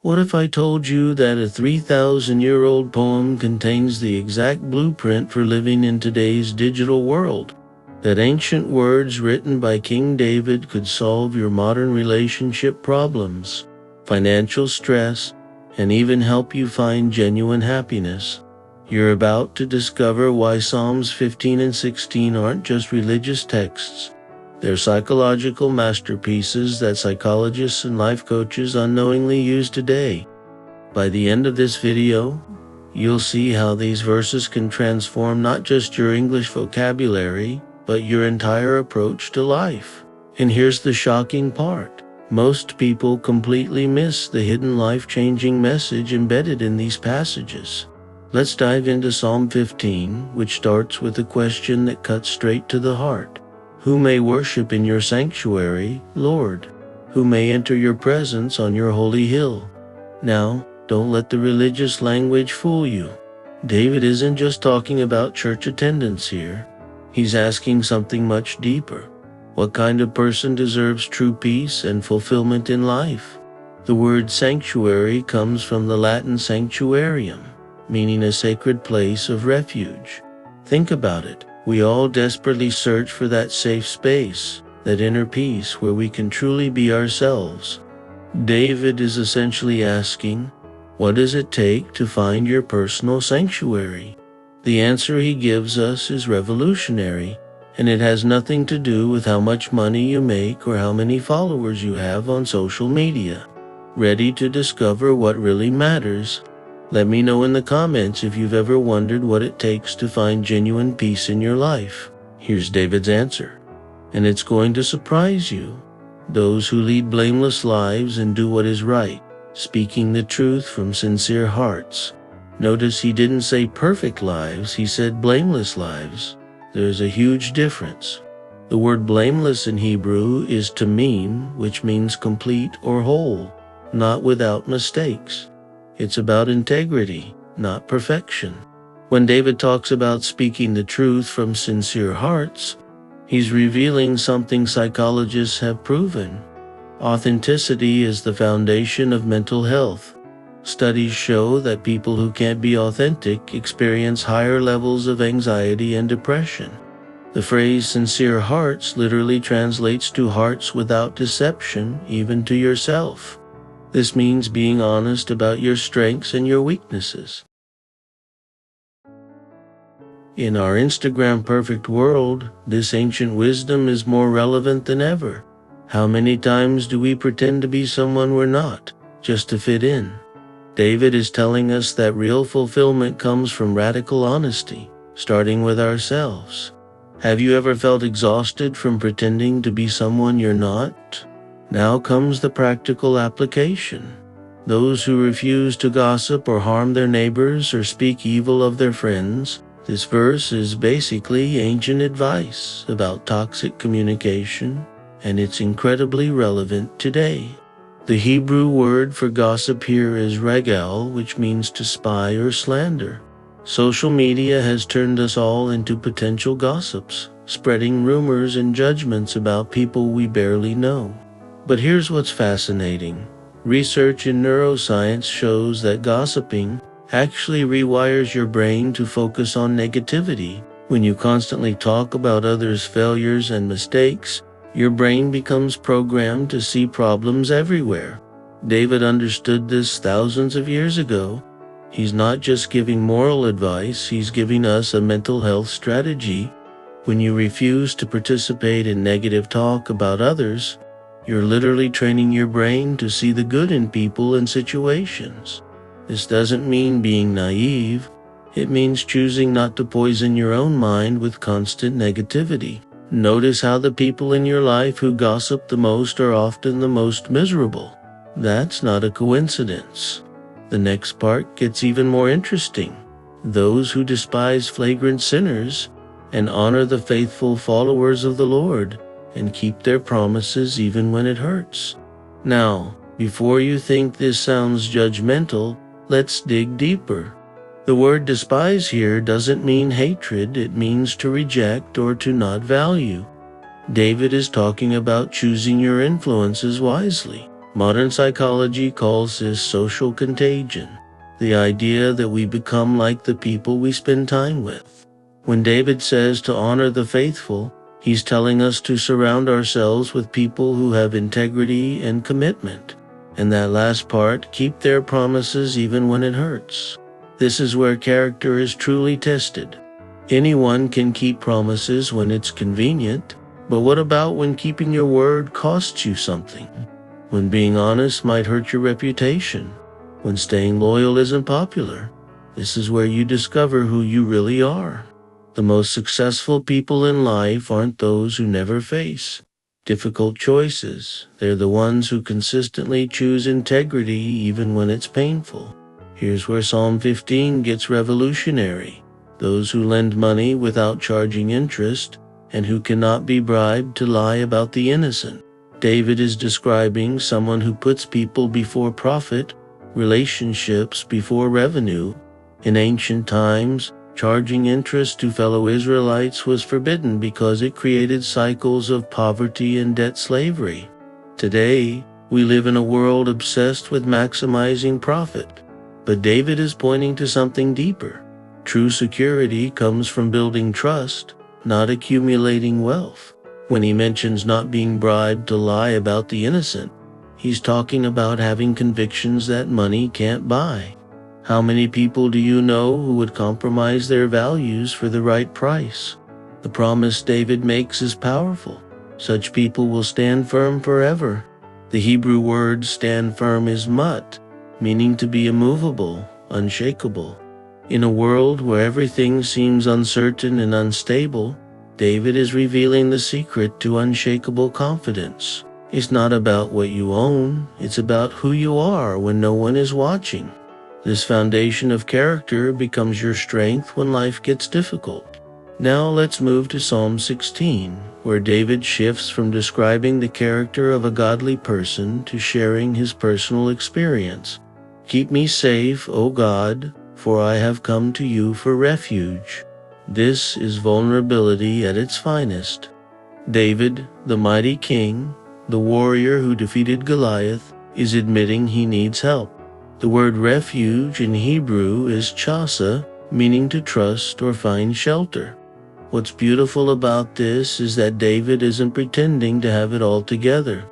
What if I told you that a 3,000-year-old poem contains the exact blueprint for living in today's digital world? That ancient words written by King David could solve your modern relationship problems, financial stress, and even help you find genuine happiness. You're about to discover why Psalms 15 and 16 aren't just religious texts. They're psychological masterpieces that psychologists and life coaches unknowingly use today. By the end of this video, you'll see how these verses can transform not just your English vocabulary, but your entire approach to life. And here's the shocking part. Most people completely miss the hidden life-changing message embedded in these passages. Let's dive into Psalm 15, which starts with a question that cuts straight to the heart. Who may worship in your sanctuary, Lord? Who may enter your presence on your holy hill? Now, don't let the religious language fool you. David isn't just talking about church attendance here. He's asking something much deeper. What kind of person deserves true peace and fulfillment in life? The word sanctuary comes from the Latin sanctuarium, meaning a sacred place of refuge. Think about it. We all desperately search for that safe space, that inner peace where we can truly be ourselves. David is essentially asking, what does it take to find your personal sanctuary? The answer he gives us is revolutionary, and it has nothing to do with how much money you make or how many followers you have on social media. Ready to discover what really matters? Let me know in the comments if you've ever wondered what it takes to find genuine peace in your life. Here's David's answer, and it's going to surprise you. Those who lead blameless lives and do what is right, speaking the truth from sincere hearts. Notice he didn't say perfect lives, he said blameless lives. There's a huge difference. The word blameless in Hebrew is tamim, which means complete or whole, not without mistakes. It's about integrity, not perfection. When David talks about speaking the truth from sincere hearts, he's revealing something psychologists have proven. Authenticity is the foundation of mental health. Studies show that people who can't be authentic experience higher levels of anxiety and depression. The phrase sincere hearts literally translates to hearts without deception, even to yourself. This means being honest about your strengths and your weaknesses. In our Instagram perfect world, this ancient wisdom is more relevant than ever. How many times do we pretend to be someone we're not, just to fit in? David is telling us that real fulfillment comes from radical honesty, starting with ourselves. Have you ever felt exhausted from pretending to be someone you're not? Now comes the practical application. Those who refuse to gossip or harm their neighbors or speak evil of their friends. This verse is basically ancient advice about toxic communication, and it's incredibly relevant today. The Hebrew word for gossip here is regal, which means to spy or slander. Social media has turned us all into potential gossips, spreading rumors and judgments about people we barely know. But here's what's fascinating. Research in neuroscience shows that gossiping actually rewires your brain to focus on negativity. When you constantly talk about others' failures and mistakes, your brain becomes programmed to see problems everywhere. David understood this thousands of years ago. He's not just giving moral advice, he's giving us a mental health strategy. When you refuse to participate in negative talk about others, you're literally training your brain to see the good in people and situations. This doesn't mean being naive. It means choosing not to poison your own mind with constant negativity. Notice how the people in your life who gossip the most are often the most miserable. That's not a coincidence. The next part gets even more interesting. Those who despise flagrant sinners and honor the faithful followers of the Lord and keep their promises even when it hurts. Now, before you think this sounds judgmental, let's dig deeper. The word despise here doesn't mean hatred, it means to reject or to not value. David is talking about choosing your influences wisely. Modern psychology calls this social contagion, the idea that we become like the people we spend time with. When David says to honor the faithful, he's telling us to surround ourselves with people who have integrity and commitment. And that last part, keep their promises even when it hurts. This is where character is truly tested. Anyone can keep promises when it's convenient, but what about when keeping your word costs you something? When being honest might hurt your reputation? When staying loyal isn't popular? This is where you discover who you really are. The most successful people in life aren't those who never face difficult choices. They're the ones who consistently choose integrity even when it's painful. Here's where Psalm 15 gets revolutionary. Those who lend money without charging interest, and who cannot be bribed to lie about the innocent. David is describing someone who puts people before profit, relationships before revenue. In ancient times, charging interest to fellow Israelites was forbidden because it created cycles of poverty and debt slavery. Today, we live in a world obsessed with maximizing profit. But David is pointing to something deeper. True security comes from building trust, not accumulating wealth. When he mentions not being bribed to lie about the innocent, he's talking about having convictions that money can't buy. How many people do you know who would compromise their values for the right price? The promise David makes is powerful. Such people will stand firm forever. The Hebrew word stand firm is mut, meaning to be immovable, unshakable. In a world where everything seems uncertain and unstable, David is revealing the secret to unshakable confidence. It's not about what you own, it's about who you are when no one is watching. This foundation of character becomes your strength when life gets difficult. Now let's move to Psalm 16, where David shifts from describing the character of a godly person to sharing his personal experience. Keep me safe, O God, for I have come to you for refuge. This is vulnerability at its finest. David, the mighty king, the warrior who defeated Goliath, is admitting he needs help. The word refuge in Hebrew is chasa, meaning to trust or find shelter. What's beautiful about this is that David isn't pretending to have it all together.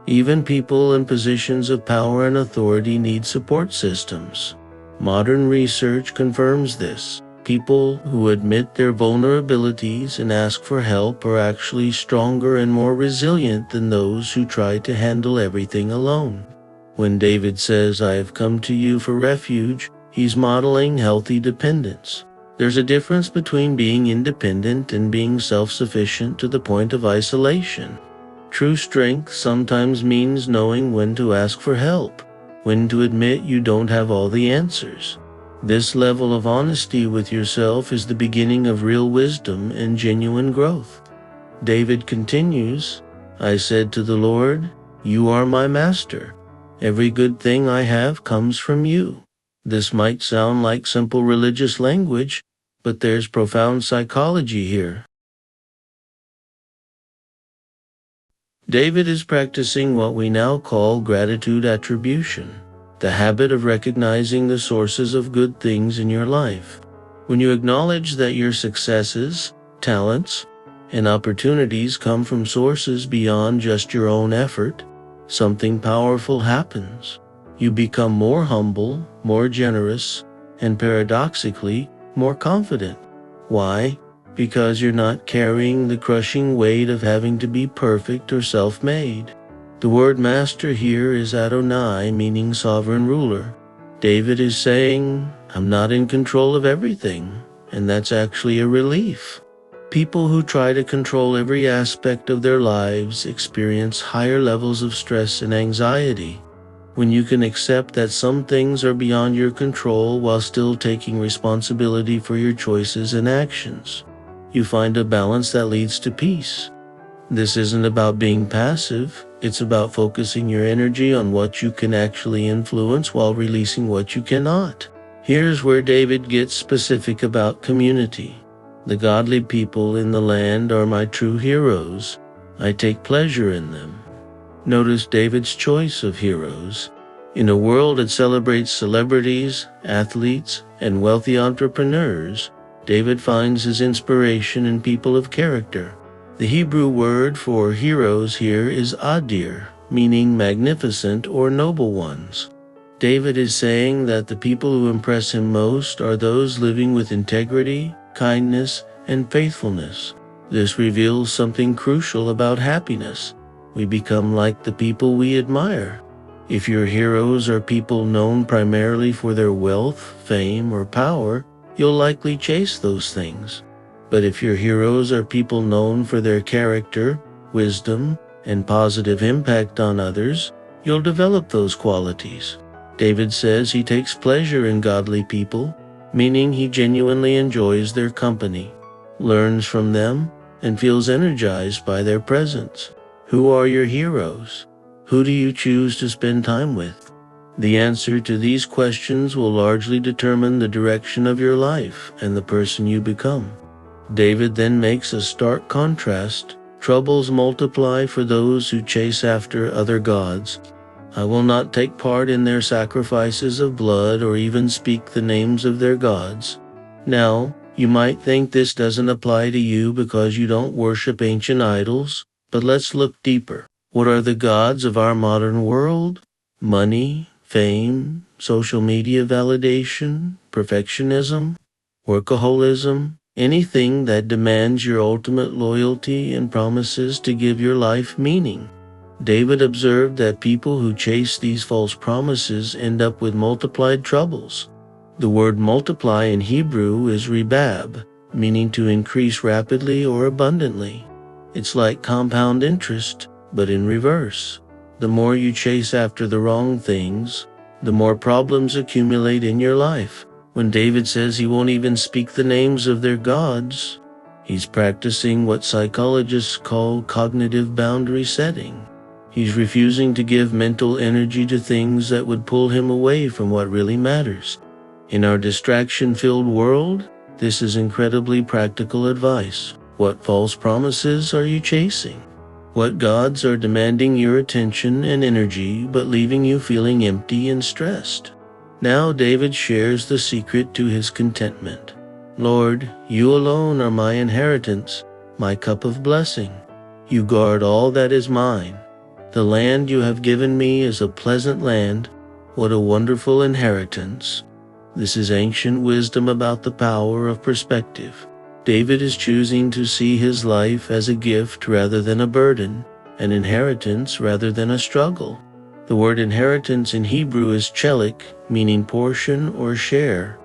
Even people in positions of power and authority need support systems. Modern research confirms this. People who admit their vulnerabilities and ask for help are actually stronger and more resilient than those who try to handle everything alone. When David says, I have come to you for refuge, he's modeling healthy dependence. There's a difference between being independent and being self-sufficient to the point of isolation. True strength sometimes means knowing when to ask for help, when to admit you don't have all the answers. This level of honesty with yourself is the beginning of real wisdom and genuine growth. David continues, I said to the Lord, you are my master. Every good thing I have comes from you. This might sound like simple religious language, but there's profound psychology here. David is practicing what we now call gratitude attribution, the habit of recognizing the sources of good things in your life. When you acknowledge that your successes, talents, and opportunities come from sources beyond just your own effort, something powerful happens. You become more humble, more generous, and paradoxically, more confident. Why? Because you're not carrying the crushing weight of having to be perfect or self-made. The word master here is Adonai, meaning sovereign ruler. David is saying, I'm not in control of everything, and that's actually a relief. People who try to control every aspect of their lives experience higher levels of stress and anxiety. When you can accept that some things are beyond your control while still taking responsibility for your choices and actions, you find a balance that leads to peace. This isn't about being passive, it's about focusing your energy on what you can actually influence while releasing what you cannot. Here's where David gets specific about community. The godly people in the land are my true heroes. I take pleasure in them. Notice David's choice of heroes. In a world that celebrates celebrities, athletes, and wealthy entrepreneurs, David finds his inspiration in people of character. The Hebrew word for heroes here is adir, meaning magnificent or noble ones. David is saying that the people who impress him most are those living with integrity, kindness, and faithfulness. This reveals something crucial about happiness. We become like the people we admire. If your heroes are people known primarily for their wealth, fame, or power, you'll likely chase those things. But if your heroes are people known for their character, wisdom, and positive impact on others, you'll develop those qualities. David says he takes pleasure in godly people, meaning he genuinely enjoys their company, learns from them, and feels energized by their presence. Who are your heroes? Who do you choose to spend time with? The answer to these questions will largely determine the direction of your life and the person you become. David then makes a stark contrast. Troubles multiply for those who chase after other gods. I will not take part in their sacrifices of blood or even speak the names of their gods. Now, you might think this doesn't apply to you because you don't worship ancient idols, but let's look deeper. What are the gods of our modern world? Money, fame, social media validation, perfectionism, workaholism, anything that demands your ultimate loyalty and promises to give your life meaning. David observed that people who chase these false promises end up with multiplied troubles. The word multiply in Hebrew is ribab, meaning to increase rapidly or abundantly. It's like compound interest, but in reverse. The more you chase after the wrong things, the more problems accumulate in your life. When David says he won't even speak the names of their gods, he's practicing what psychologists call cognitive boundary setting. He's refusing to give mental energy to things that would pull him away from what really matters. In our distraction-filled world, this is incredibly practical advice. What false promises are you chasing? What gods are demanding your attention and energy but leaving you feeling empty and stressed? Now David shares the secret to his contentment. Lord, you alone are my inheritance, my cup of blessing. You guard all that is mine. The land you have given me is a pleasant land. What a wonderful inheritance. This is ancient wisdom about the power of perspective. David is choosing to see his life as a gift rather than a burden, an inheritance rather than a struggle. The word inheritance in Hebrew is chelik, meaning portion or share.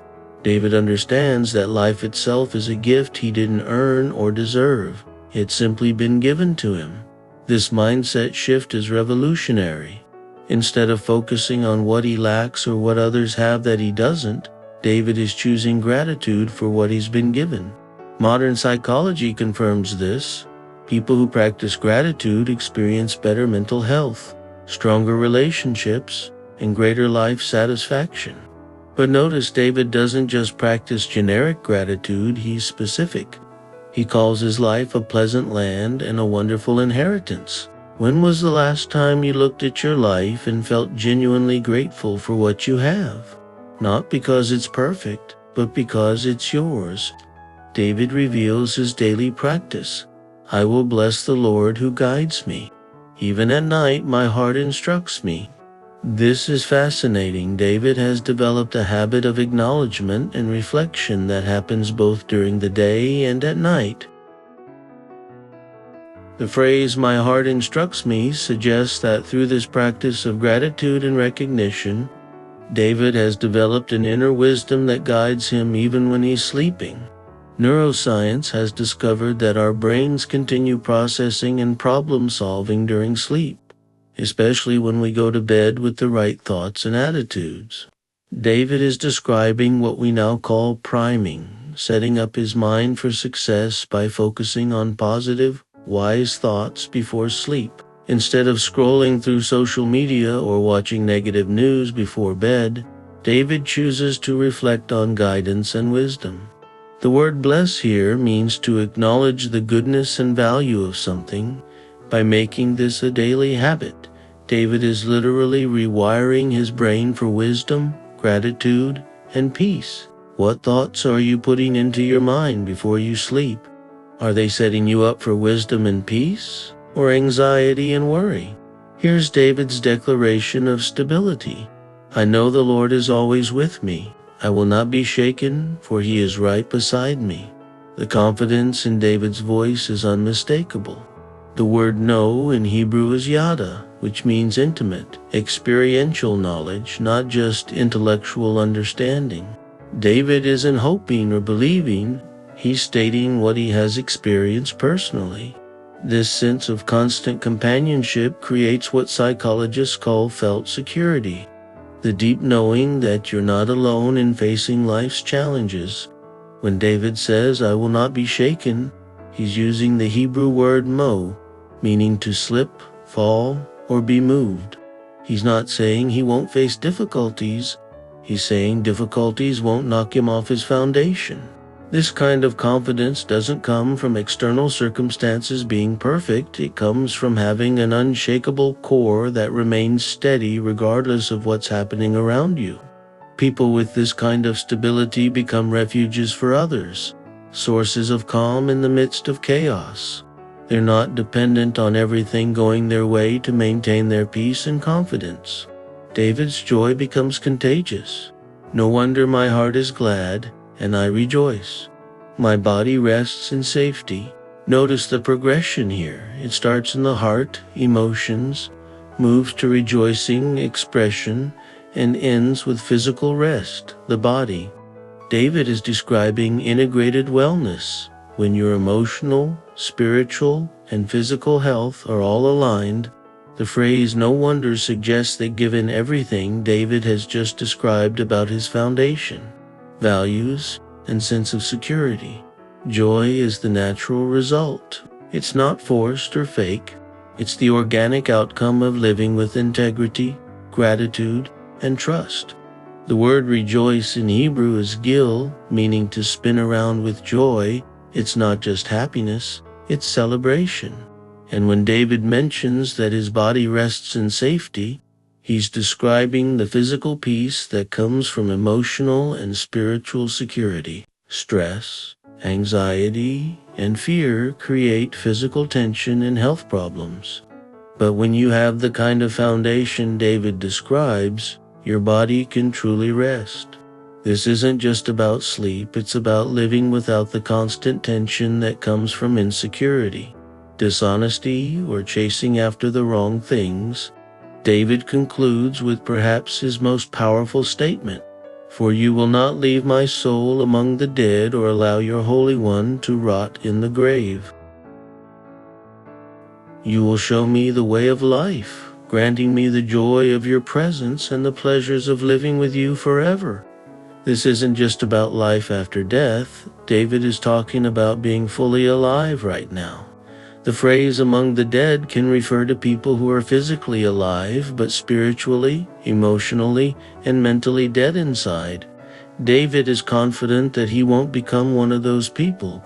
David understands that life itself is a gift he didn't earn or deserve. It's simply been given to him. This mindset shift is revolutionary. Instead of focusing on what he lacks or what others have that he doesn't, David is choosing gratitude for what he's been given. Modern psychology confirms this. People who practice gratitude experience better mental health, stronger relationships, and greater life satisfaction. But notice David doesn't just practice generic gratitude, he's specific. He calls his life a pleasant land and a wonderful inheritance. When was the last time you looked at your life and felt genuinely grateful for what you have? Not because it's perfect, but because it's yours. David reveals his daily practice. I will bless the Lord who guides me. Even at night, my heart instructs me. This is fascinating. David has developed a habit of acknowledgement and reflection that happens both during the day and at night. The phrase, my heart instructs me, suggests that through this practice of gratitude and recognition, David has developed an inner wisdom that guides him even when he's sleeping. Neuroscience has discovered that our brains continue processing and problem-solving during sleep, especially when we go to bed with the right thoughts and attitudes. David is describing what we now call priming, setting up his mind for success by focusing on positive, wise thoughts before sleep. Instead of scrolling through social media or watching negative news before bed, David chooses to reflect on guidance and wisdom. The word bless here means to acknowledge the goodness and value of something. By making this a daily habit, David is literally rewiring his brain for wisdom, gratitude, and peace. What thoughts are you putting into your mind before you sleep? Are they setting you up for wisdom and peace, or anxiety and worry? Here's David's declaration of stability. I know the Lord is always with me. I will not be shaken, for he is right beside me. The confidence in David's voice is unmistakable. The word know in Hebrew is yada, which means intimate, experiential knowledge, not just intellectual understanding. David isn't hoping or believing, he's stating what he has experienced personally. This sense of constant companionship creates what psychologists call felt security. The deep knowing that you're not alone in facing life's challenges. When David says, I will not be shaken, he's using the Hebrew word mo, meaning to slip, fall, or be moved. He's not saying he won't face difficulties. He's saying difficulties won't knock him off his foundation. This kind of confidence doesn't come from external circumstances being perfect. It comes from having an unshakable core that remains steady regardless of what's happening around you. People with this kind of stability become refuges for others, sources of calm in the midst of chaos. They're not dependent on everything going their way to maintain their peace and confidence. David's joy becomes contagious. No wonder my heart is glad, and I rejoice. My body rests in safety. Notice the progression here. It starts in the heart, emotions, moves to rejoicing, expression, and ends with physical rest, the body. David is describing integrated wellness. When your emotional, spiritual, and physical health are all aligned, the phrase no wonder suggests that given everything David has just described about his foundation, values, and sense of security, joy is the natural result. It's not forced or fake. It's the organic outcome of living with integrity, gratitude, and trust. The word rejoice in Hebrew is gil, meaning to spin around with joy. It's not just happiness, it's celebration. And when David mentions that his body rests in safety, he's describing the physical peace that comes from emotional and spiritual security. Stress, anxiety, and fear create physical tension and health problems. But when you have the kind of foundation David describes, your body can truly rest. This isn't just about sleep, it's about living without the constant tension that comes from insecurity, dishonesty, or chasing after the wrong things. David concludes with perhaps his most powerful statement, "For you will not leave my soul among the dead or allow your Holy One to rot in the grave. You will show me the way of life, granting me the joy of your presence and the pleasures of living with you forever." This isn't just about life after death. David is talking about being fully alive right now. The phrase among the dead can refer to people who are physically alive, but spiritually, emotionally, and mentally dead inside. David is confident that he won't become one of those people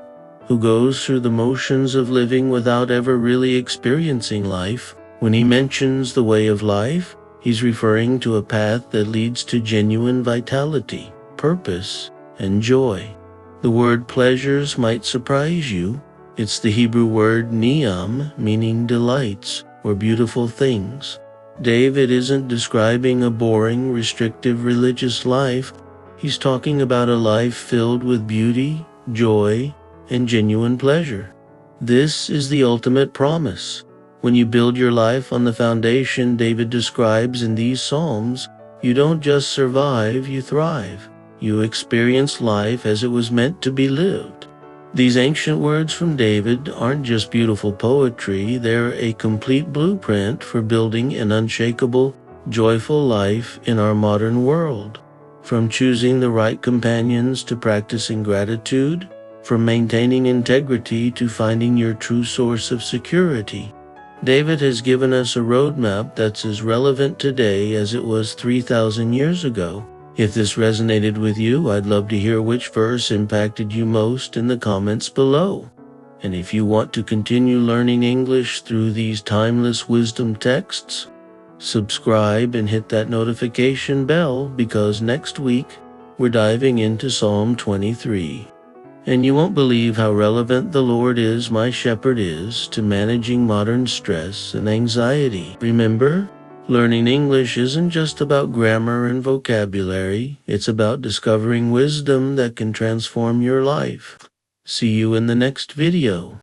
who goes through the motions of living without ever really experiencing life. When he mentions the way of life, he's referring to a path that leads to genuine vitality, purpose, and joy. The word pleasures might surprise you. It's the Hebrew word niam, meaning delights or beautiful things. David isn't describing a boring, restrictive religious life. He's talking about a life filled with beauty, joy, and genuine pleasure. This is the ultimate promise. When you build your life on the foundation David describes in these Psalms, you don't just survive, you thrive. You experience life as it was meant to be lived. These ancient words from David aren't just beautiful poetry, they're a complete blueprint for building an unshakable, joyful life in our modern world. From choosing the right companions to practicing gratitude, from maintaining integrity to finding your true source of security, David has given us a roadmap that's as relevant today as it was 3,000 years ago. If this resonated with you, I'd love to hear which verse impacted you most in the comments below. And if you want to continue learning English through these timeless wisdom texts, Subscribe and hit that notification bell because next week we're diving into Psalm 23. And you won't believe how relevant the Lord is, my shepherd is, to managing modern stress and anxiety. Remember, learning English isn't just about grammar and vocabulary. It's about discovering wisdom that can transform your life. See you in the next video.